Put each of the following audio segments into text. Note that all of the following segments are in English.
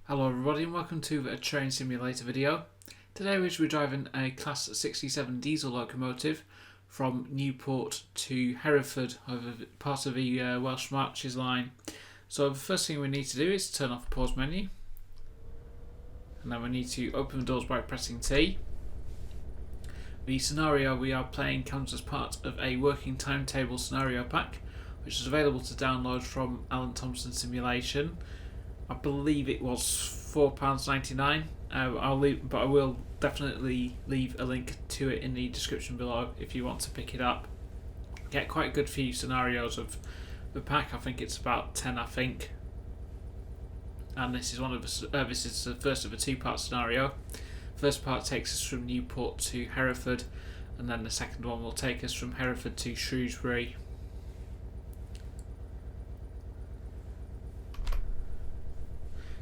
Hello everybody and welcome to a train simulator video. Today we're driving a Class 67 diesel locomotive from Newport to Hereford over part of the Welsh Marches line. So the first thing we need to do is turn off the pause menu, and then we need to open the doors by pressing T. The scenario we are playing comes as part of a working timetable scenario pack, which is available to download from Alan Thompson Simulation. I believe it was £4.99. But I will definitely leave a link to it in the description below if you want to pick it up. Get quite a good few scenarios of the pack. I think it's about 10. And this is this is the first of a two-part scenario. First part takes us from Newport to Hereford, and then the second one will take us from Hereford to Shrewsbury.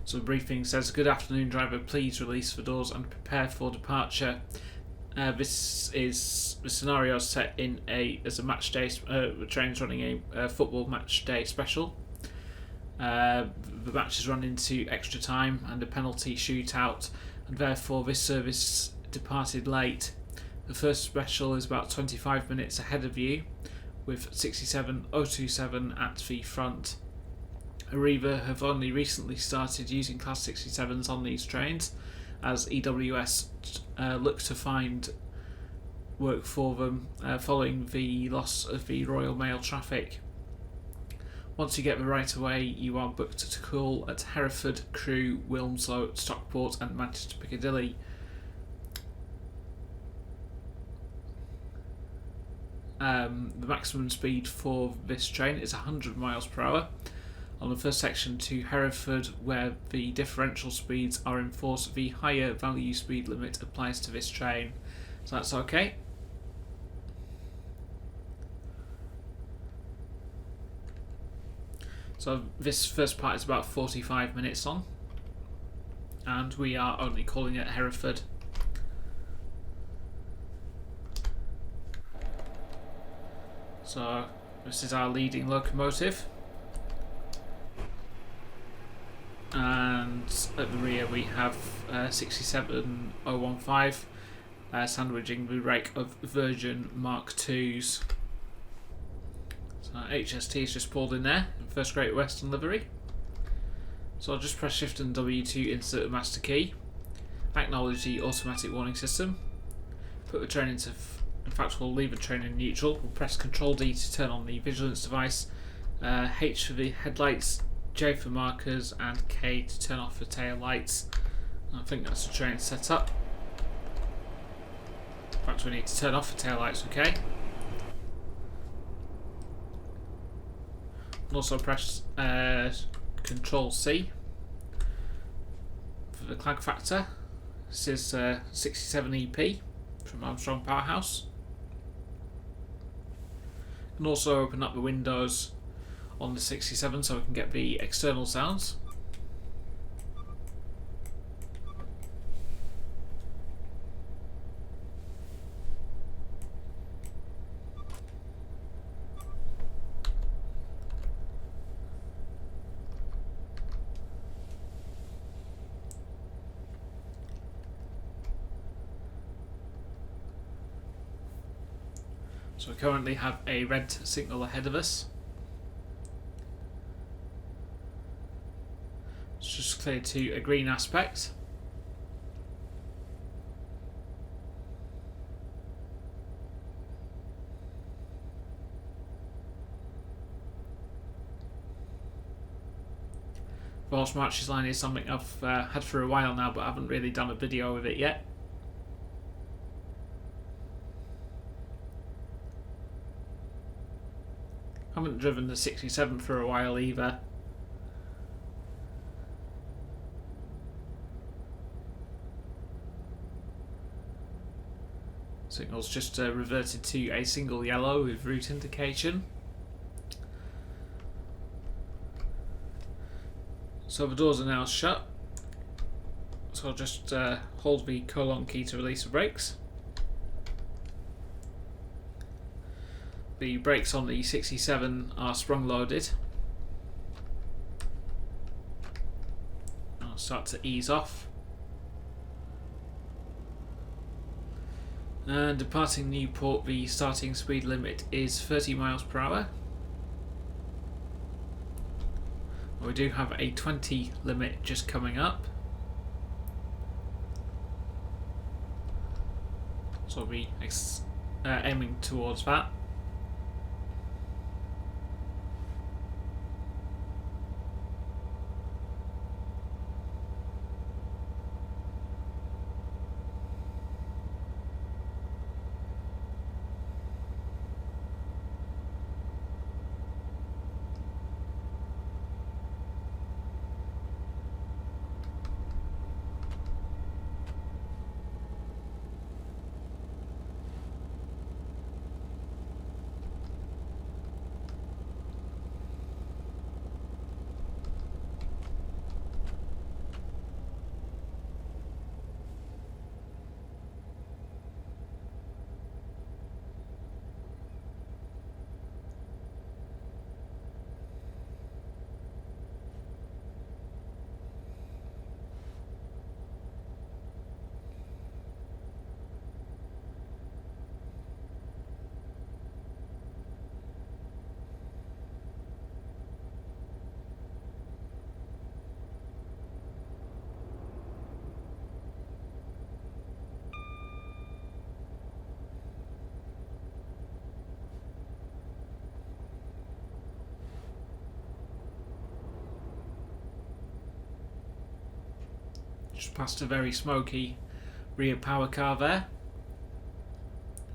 So the briefing says, "Good afternoon, driver. Please release the doors and prepare for departure." This is the scenario set in as a match day. The train's running a football match day special. The match is run into extra time and a penalty shootout, and therefore this service departed late. The first special is about 25 minutes ahead of you, with 67027 at the front. Arriva have only recently started using Class 67s on these trains, as EWS look to find work for them following the loss of the Royal Mail traffic. Once you get the right of way, you are booked to call at Hereford, Crewe, Wilmslow, Stockport and Manchester Piccadilly. The maximum speed for this train is 100 miles per hour. On the first section to Hereford, where the differential speeds are in force, the higher value speed limit applies to this train. So that's okay. So this first part is about 45 minutes long, and we are only calling it Hereford. So this is our leading locomotive. And at the rear we have 67015 sandwiching the rake of Virgin Mark IIs. So HST is just pulled in there in First Great Western livery. So I'll just press Shift and W to insert a master key, acknowledge the automatic warning system, put the train into, in fact we'll leave the train in neutral, we'll press Ctrl D to turn on the vigilance device, H for the headlights, J for markers and K to turn off the tail lights. I think that's the train set up. In fact, we need to turn off the tail lights, okay? And also press Control C for the clag factor. This is 67 EP from Armstrong Powerhouse. And also open up the windows on the 67 so we can get the external sounds. So we currently have a red signal ahead of us. It's just cleared to a green aspect. The Welsh Marches line is something I've had for a while now, but I haven't really done a video with it yet. I haven't driven the 67 for a while either. Signal's just reverted to a single yellow with route indication. So the doors are now shut. So I'll just hold the colon key to release the brakes. The brakes on the 67 are sprung loaded. I'll start to ease off. And departing Newport, the starting speed limit is 30 miles per hour. We do have a 20 limit just coming up, so I'll be aiming towards that. Just past a very smoky rear power car there,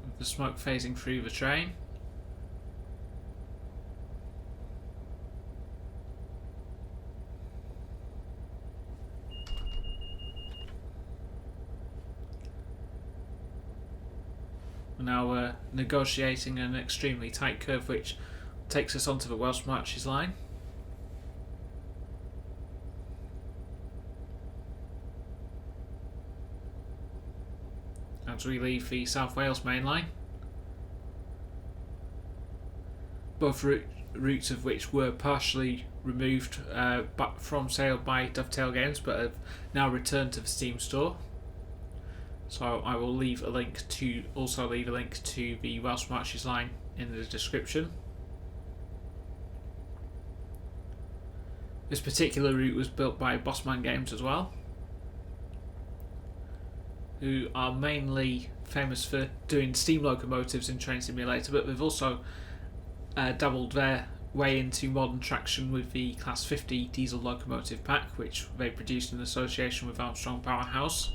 with the smoke phasing through the train. We're now negotiating an extremely tight curve which takes us onto the Welsh Marches line. As we leave the South Wales main line, both routes of which were partially removed from sale by Dovetail Games but have now returned to the Steam store. So I will leave a link to the Welsh Marches line in the description. This particular route was built by Bossman Games as well, who are mainly famous for doing steam locomotives in Train Simulator, but they've also dabbled their way into modern traction with the Class 50 diesel locomotive pack, which they produced in association with Armstrong Powerhouse.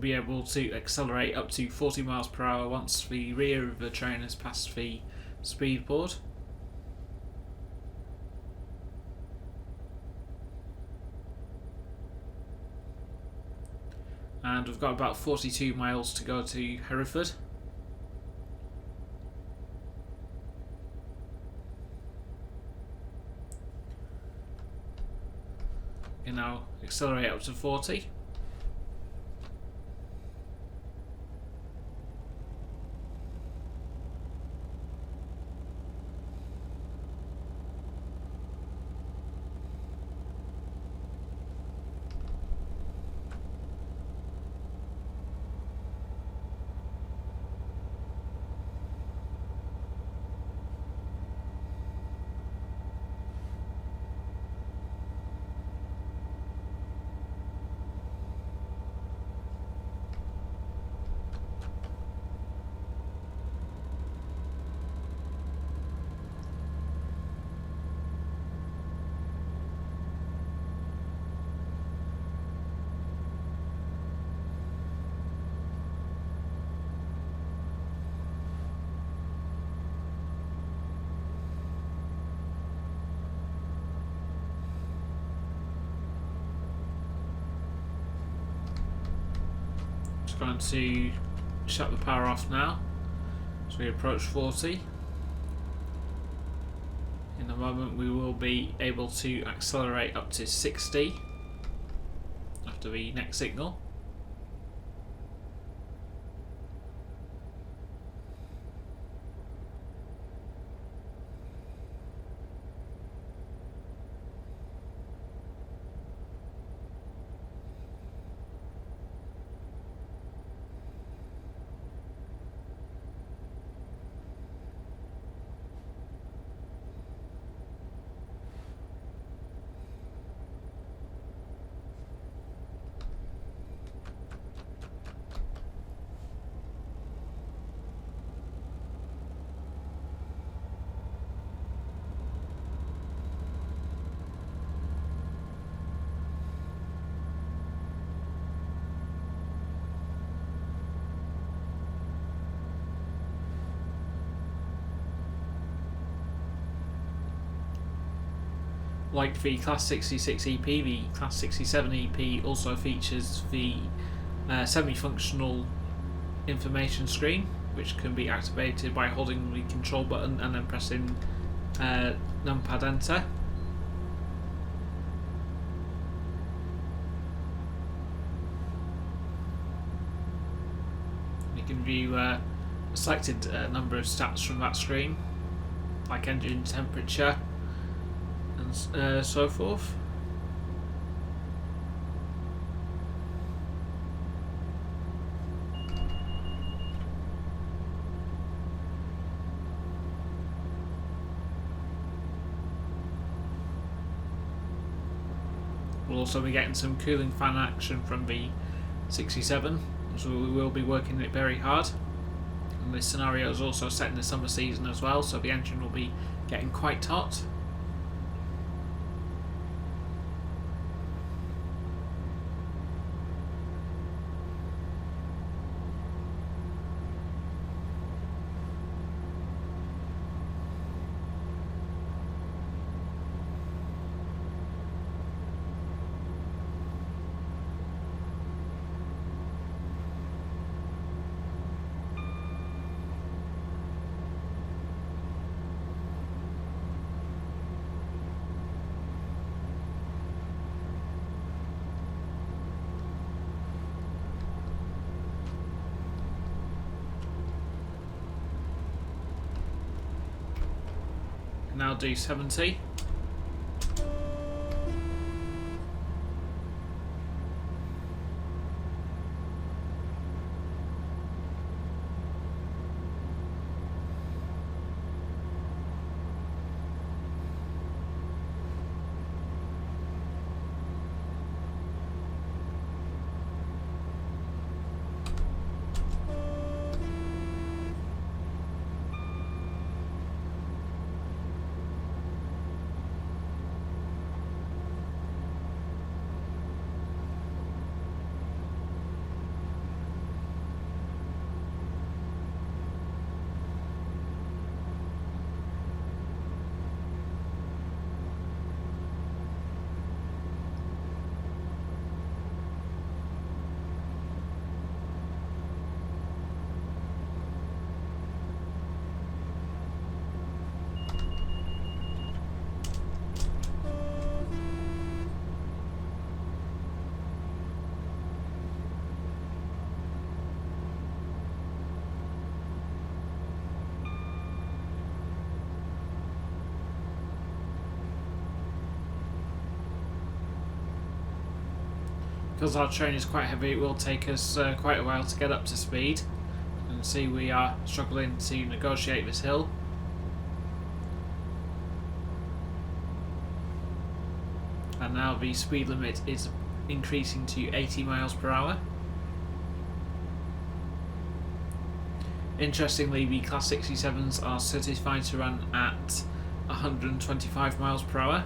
Be able to accelerate up to 40 miles per hour once the rear of the train has passed the speed board. And we've got about 42 miles to go to Hereford. You can now accelerate up to 40. Just going to shut the power off now as we approach 40. In a moment we will be able to accelerate up to 60 after the next signal. Like the Class 66 EP, the Class 67 EP also features the semi-functional information screen, which can be activated by holding the control button and then pressing numpad enter. You can view a selected number of stats from that screen, like engine temperature and so forth. We'll also be getting some cooling fan action from the 67, so we will be working it very hard. And this scenario is also set in the summer season as well, so the engine will be getting quite hot. Now do 70. Because our train is quite heavy, it will take us quite a while to get up to speed. And see, we are struggling to negotiate this hill. And now the speed limit is increasing to 80 miles per hour. Interestingly, the Class 67s are certified to run at 125 miles per hour.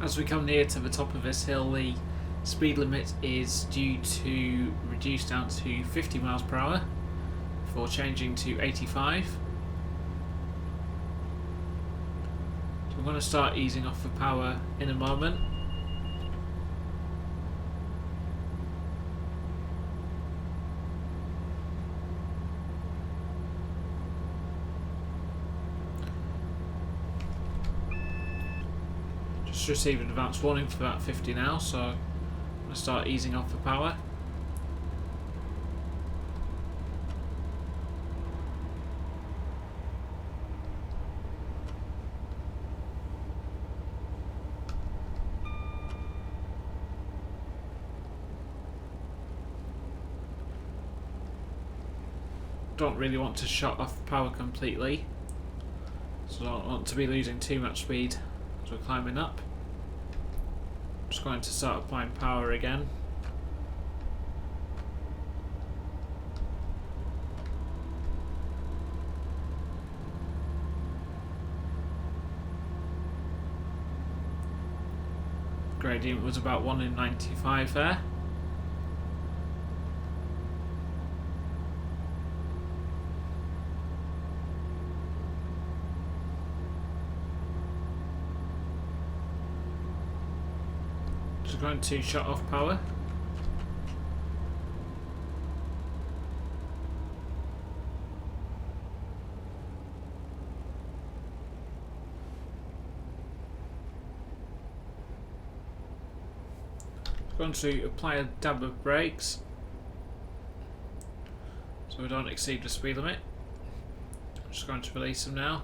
As we come near to the top of this hill, the speed limit is due to reduce down to 50 miles per hour before changing to 85. So I'm going to start easing off the power in a moment. Received an advance warning for about 50 now, so I'm going to start easing off the power. Don't really want to shut off the power completely, so I don't want to be losing too much speed as we're climbing up. Just going to start applying power again. Gradient was about 1 in 95 there. Just going to shut off power. Going to apply a dab of brakes so we don't exceed the speed limit. I'm just going to release them now,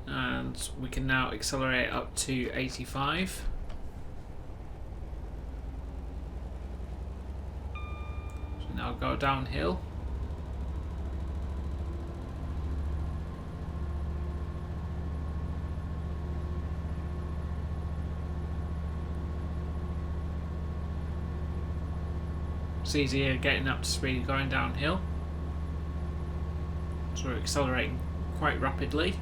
and we can now accelerate up to 85. So now go downhill. It's easier getting up to speed going downhill, so we're accelerating quite rapidly.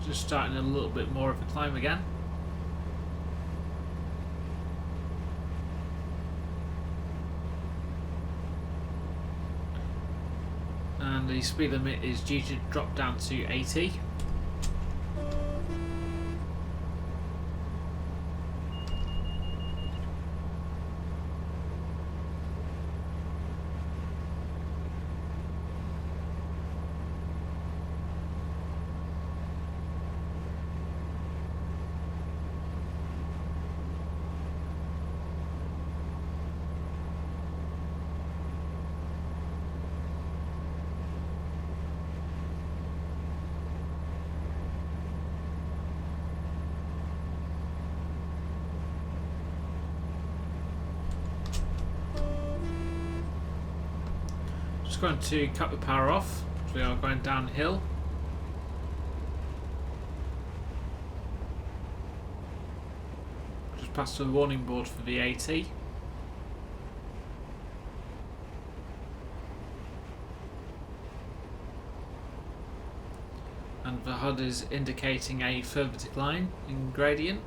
Just starting a little bit more of a climb again. And the speed limit is due to drop down to 80. Just going to cut the power off, so we are going downhill. Just past the warning board for the 80. And and the HUD is indicating a further decline in gradient.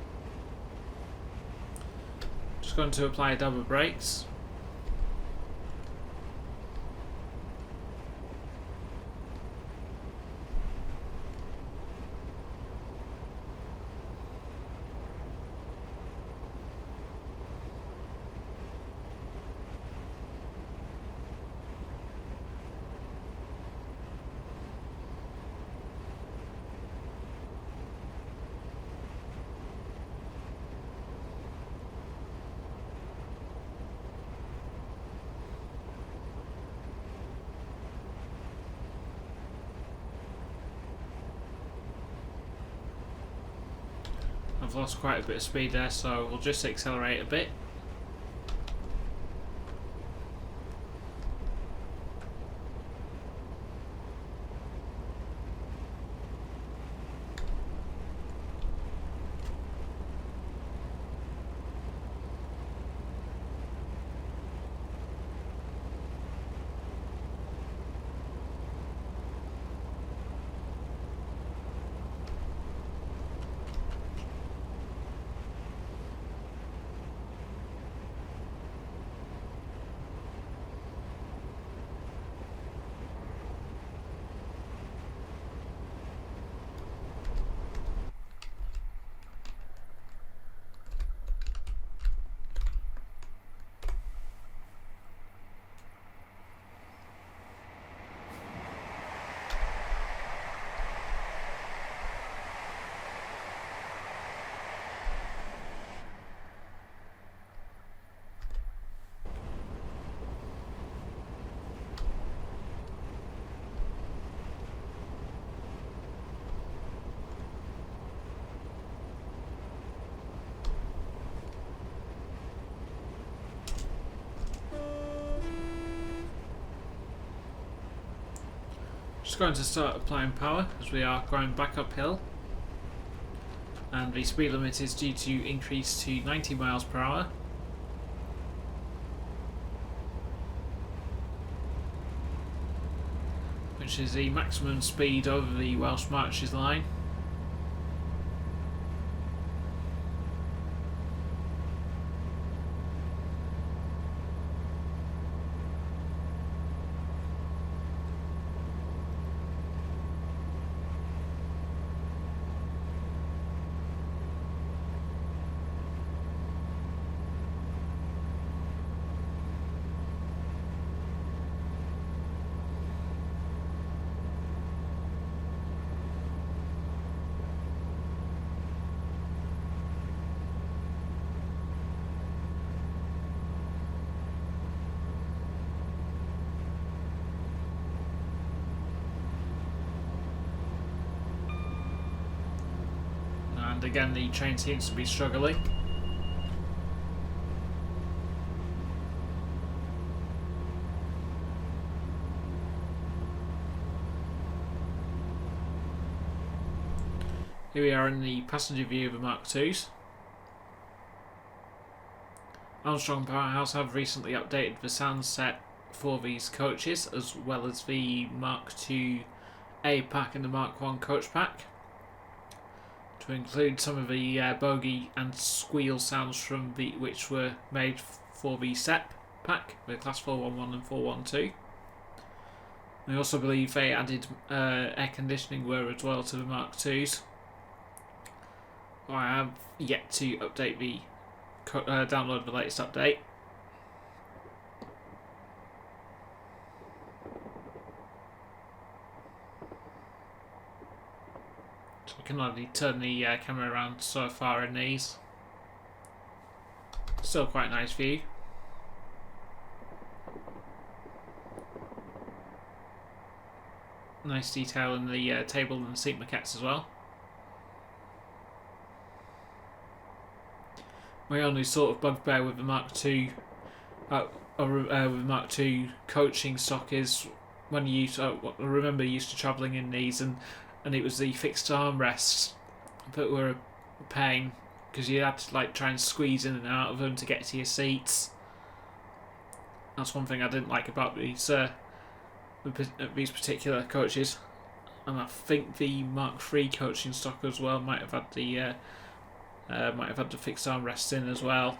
Just going to apply double brakes. I've lost quite a bit of speed there, so we'll just accelerate a bit. Just going to start applying power as we are going back uphill, and the speed limit is due to increase to 90 miles per hour. Which is the maximum speed over the Welsh Marches line. And again, the train seems to be struggling. Here we are in the passenger view of the Mark IIs. Armstrong Powerhouse have recently updated the sound set for these coaches, as well as the Mark II A pack and the Mark I coach pack, to include some of the bogey and squeal sounds from which were made for the SEP pack, the Class 411 and 412. I also believe they added air conditioning wear as well to the Mark IIs. I have yet to update the download the latest update. So I can only turn the camera around so far in these. Still quite a nice view. Nice detail in the table and seat maquettes as well. My only sort of bugbear with the Mark II, with the Mark II coaching stock is when you used. I remember used to travelling in these, and it was the fixed armrests that were a pain because you had to like try and squeeze in and out of them to get to your seats. That's one thing I didn't like about these particular coaches. and I think the Mark III coaching stock as well might have had the fixed armrests in as well.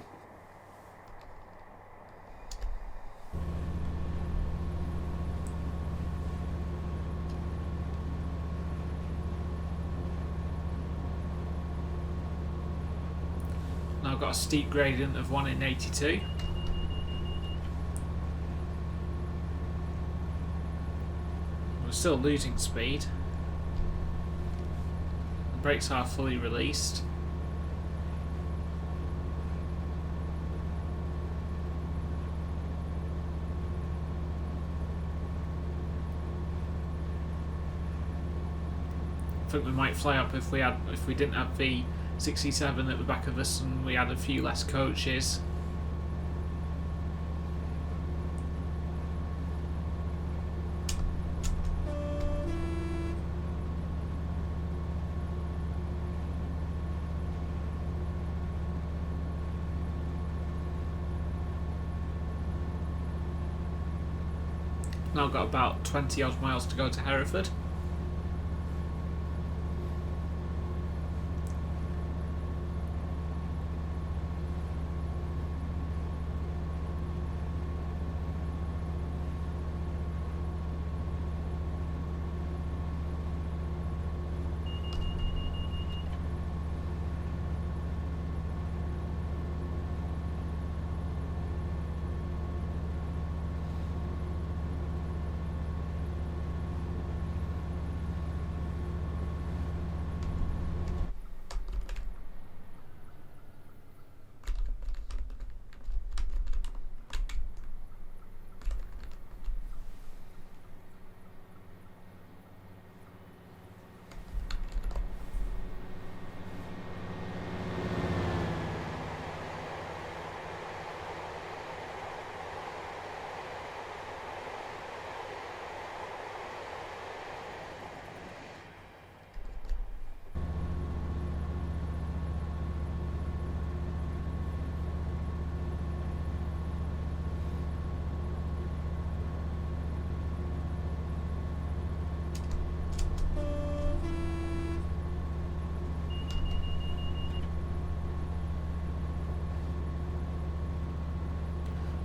Now I've got a steep gradient of 1 in 82. We're still losing speed. The brakes are fully released. I think we might fly up if we didn't have the 67 at the back of us and we had a few less coaches. Now got about 20 odd miles to go to Hereford.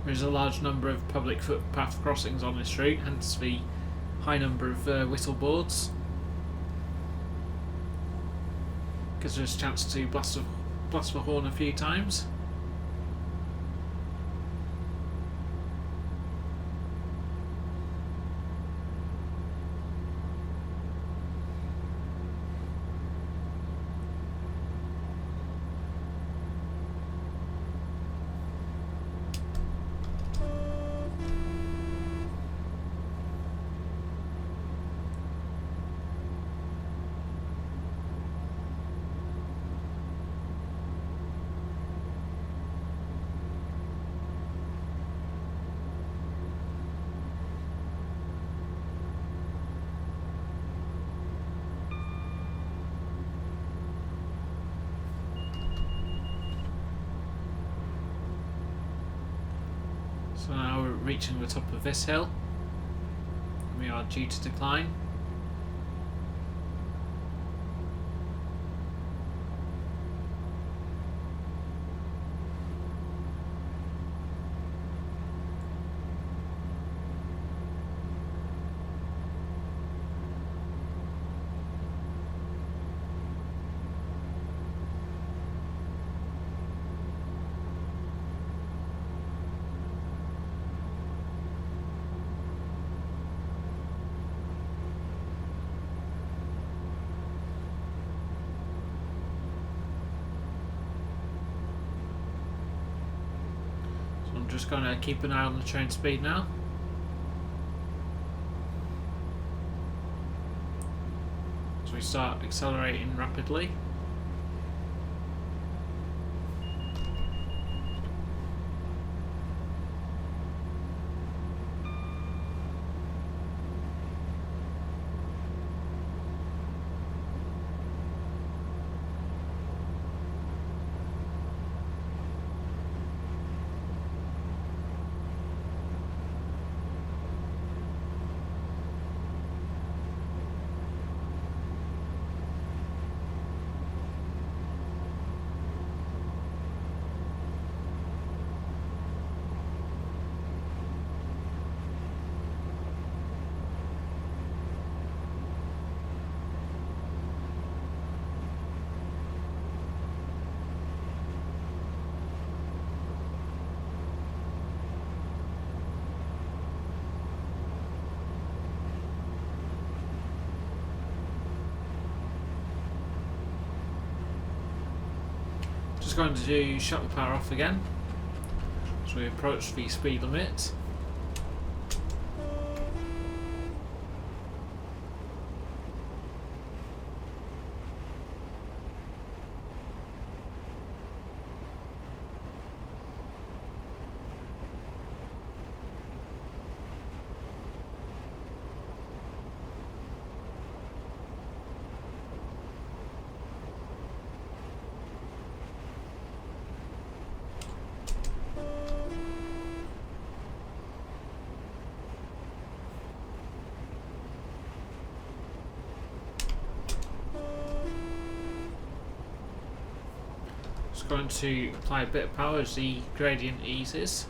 There's a large number of public footpath crossings on this route, hence the high number of whistle boards. Gives us a chance to blast the horn a few times. So now we're reaching the top of this hill. We are due to decline. I'm just going to keep an eye on the train speed now. So we start accelerating rapidly. Just going to shut the power off again as we approach the speed limit. Just going to apply a bit of power as the gradient eases.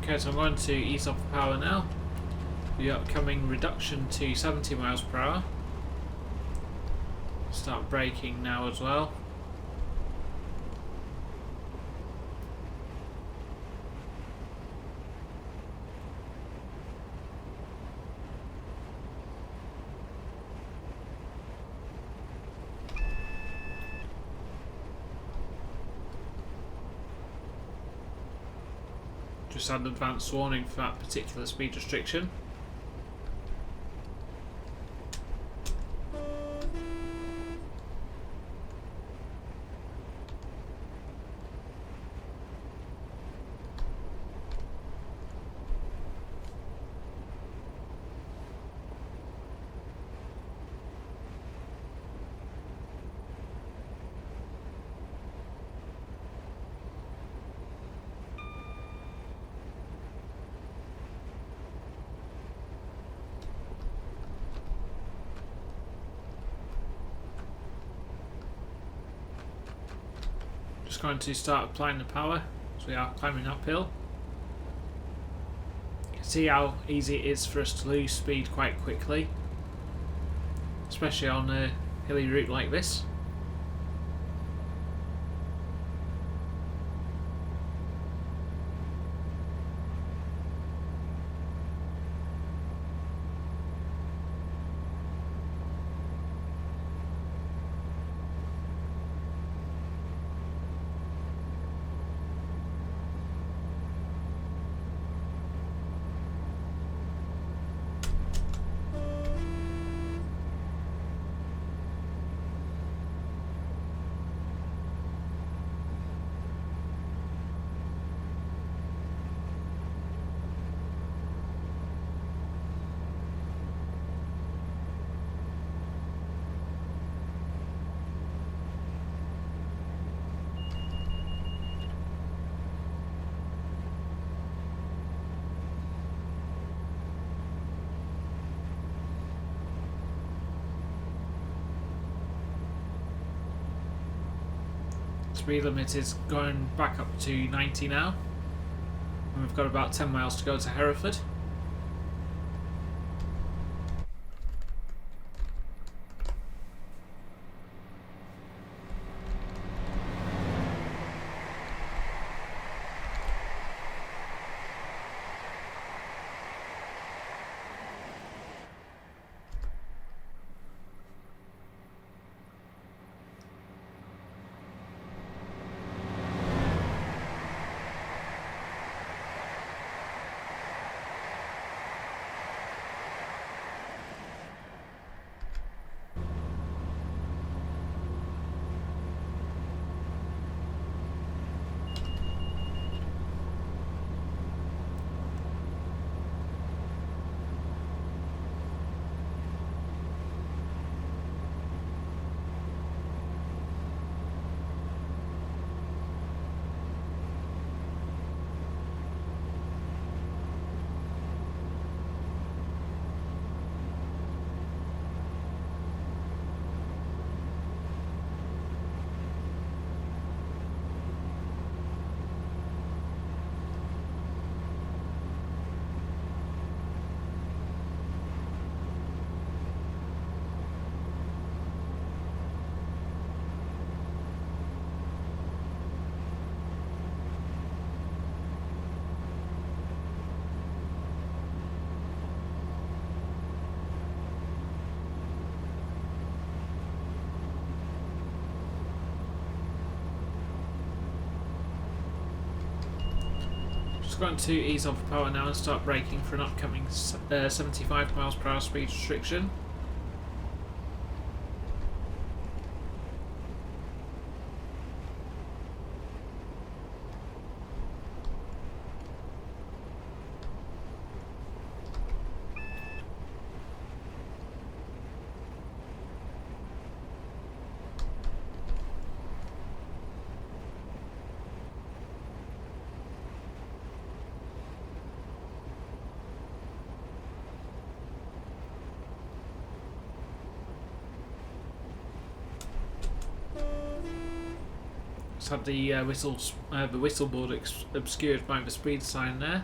Okay, so I'm going to ease off the power now. The upcoming reduction to 70 miles per hour. Start braking now as well. Just had an advance warning for that particular speed restriction. Just going to start applying the power as we are climbing uphill. You can see how easy it is for us to lose speed quite quickly, especially on a hilly route like this. Speed limit is going back up to 90 now, and we've got about 10 miles to go to Hereford. So we're going to ease off power now and start braking for an upcoming 75 miles per hour speed restriction. Had the whistle board obscured by the speed sign there.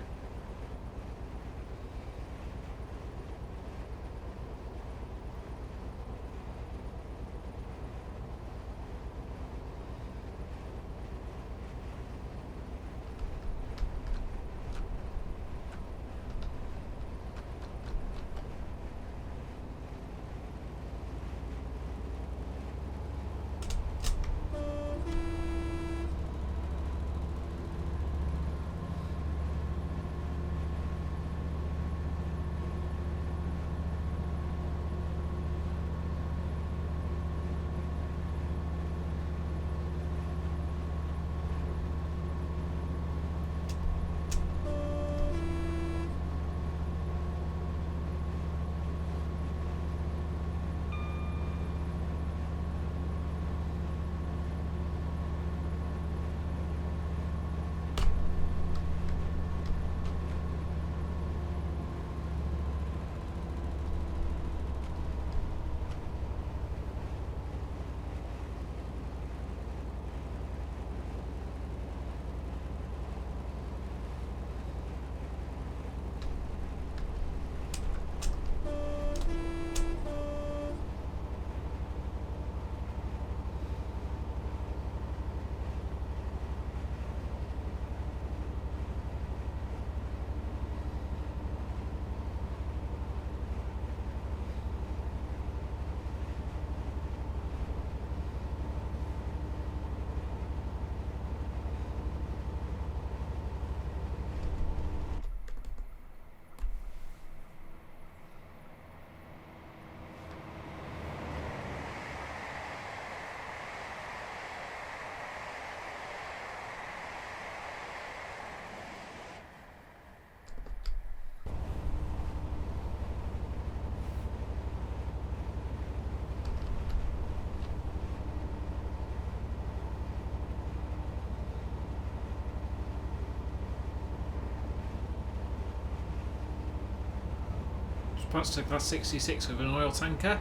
Past to class 66 with an oil tanker.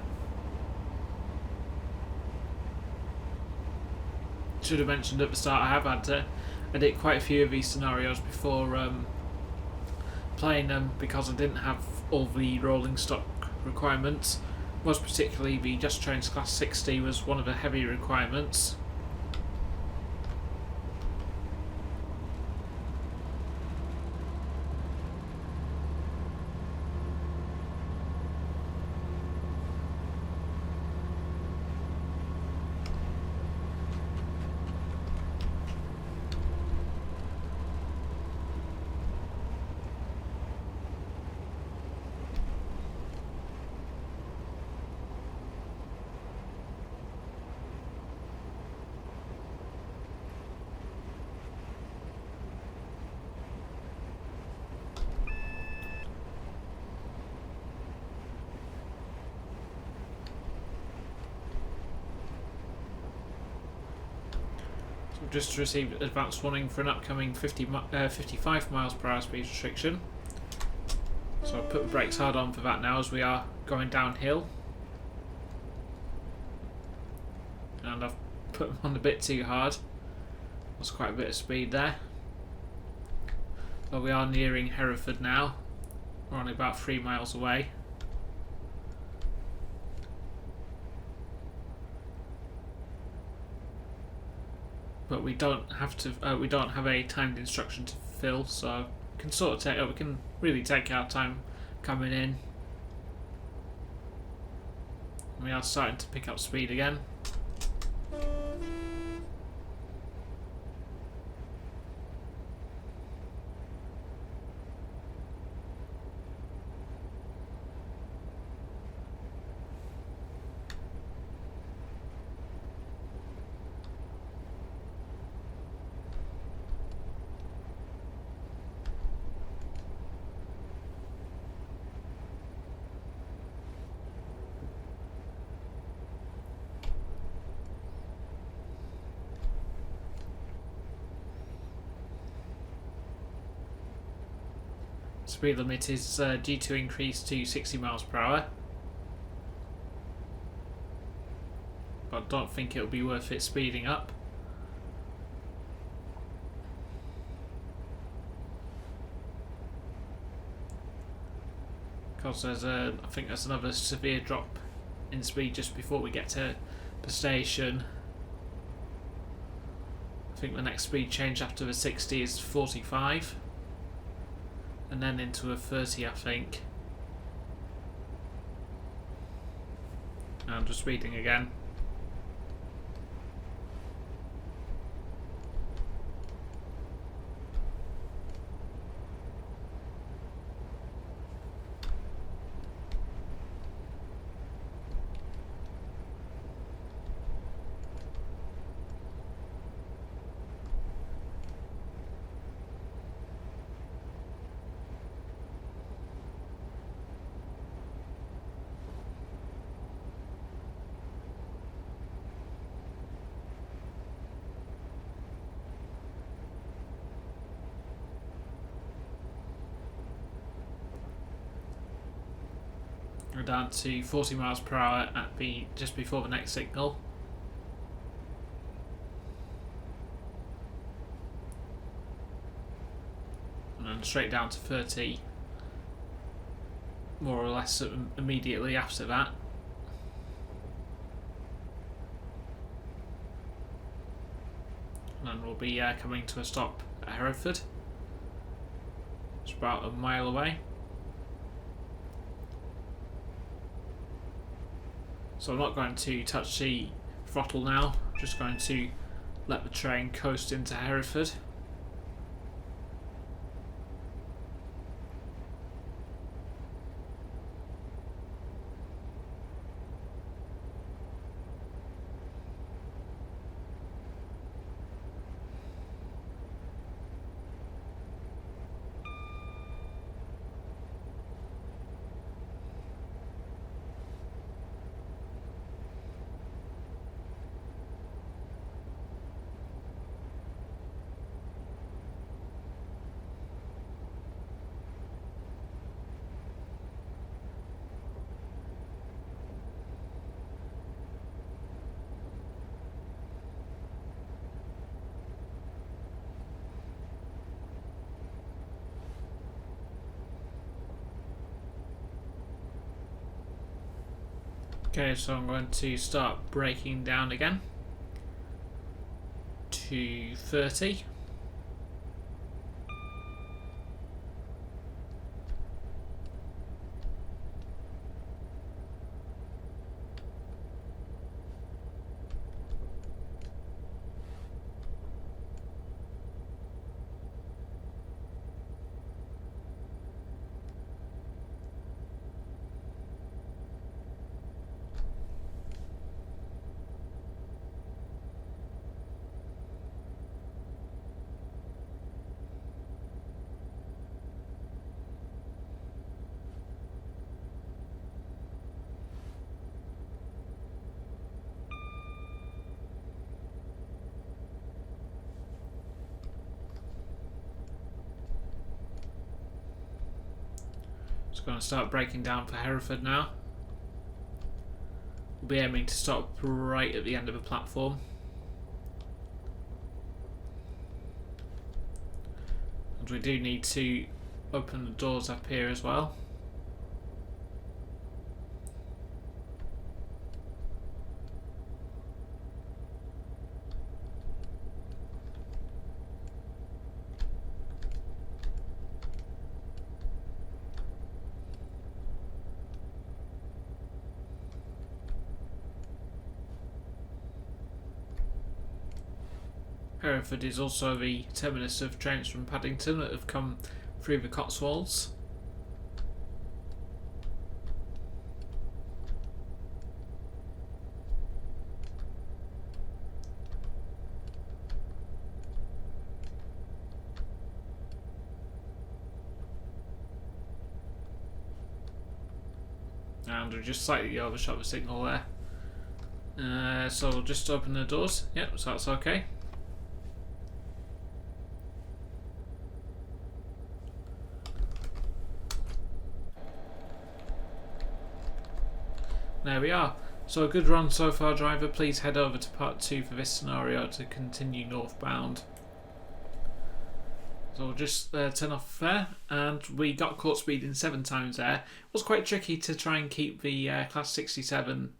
Should have mentioned at the start, I did quite a few of these scenarios before playing them because I didn't have all the rolling stock requirements. Most particularly the Just Trains class 60 was one of the heavy requirements. Just received advance warning for an upcoming 55 miles per hour speed restriction. So I'll put the brakes hard on for that now as we are going downhill. And I've put them on a bit too hard. That's quite a bit of speed there. But we are nearing Hereford now. We're only about 3 miles away. But we don't have to. We don't have a timed instruction to fill, so we can sort of take. We can really take our time coming in. We are starting to pick up speed again. Speed limit is due to increase to 60 miles per hour. But I don't think it'll be worth it speeding up. Because there's I think there's another severe drop in speed just before we get to the station. I think the next speed change after the 60 is 45. And then into a 30, I think. I'm just reading again. We're down to 40 miles per hour at just before the next signal. And then straight down to 30 more or less immediately after that. And then we'll be coming to a stop at Hereford. It's about a mile away. So I'm not going to touch the throttle now, just going to let the train coast into Hereford. Okay, so I'm going to start braking down again to 30. Just going to start braking down for Hereford now. We'll be aiming to stop right at the end of the platform. And we do need to open the doors up here as well. Hereford is also the terminus of trains from Paddington that have come through the Cotswolds. And we just slightly overshot the signal there. So we'll just open the doors. Yep, so that's okay. There we are. So a good run so far, driver. Please head over to part 2 for this scenario to continue northbound. So we'll just turn off there, and we got caught speeding 7 times there. It was quite tricky to try and keep the Class 67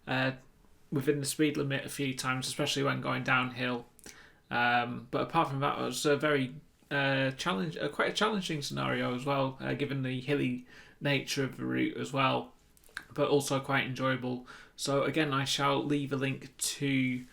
within the speed limit a few times, especially when going downhill. But apart from that, it was a very quite a challenging scenario as well, given the hilly nature of the route as well, but also quite enjoyable. So again, I shall leave a link to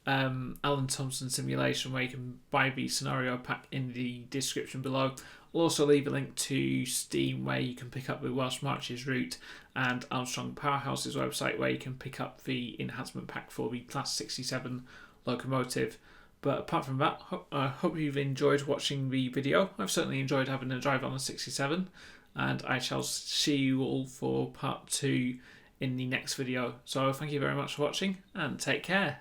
Alan Thompson's simulation where you can buy the scenario pack in the description below. I'll also leave a link to Steam where you can pick up the Welsh Marches route, and Armstrong Powerhouse's website where you can pick up the enhancement pack for the Class 67 locomotive. But apart from that, I hope you've enjoyed watching the video. I've certainly enjoyed having a drive on the 67, and I shall see you all for part 2 in the next video. So thank you very much for watching, and take care.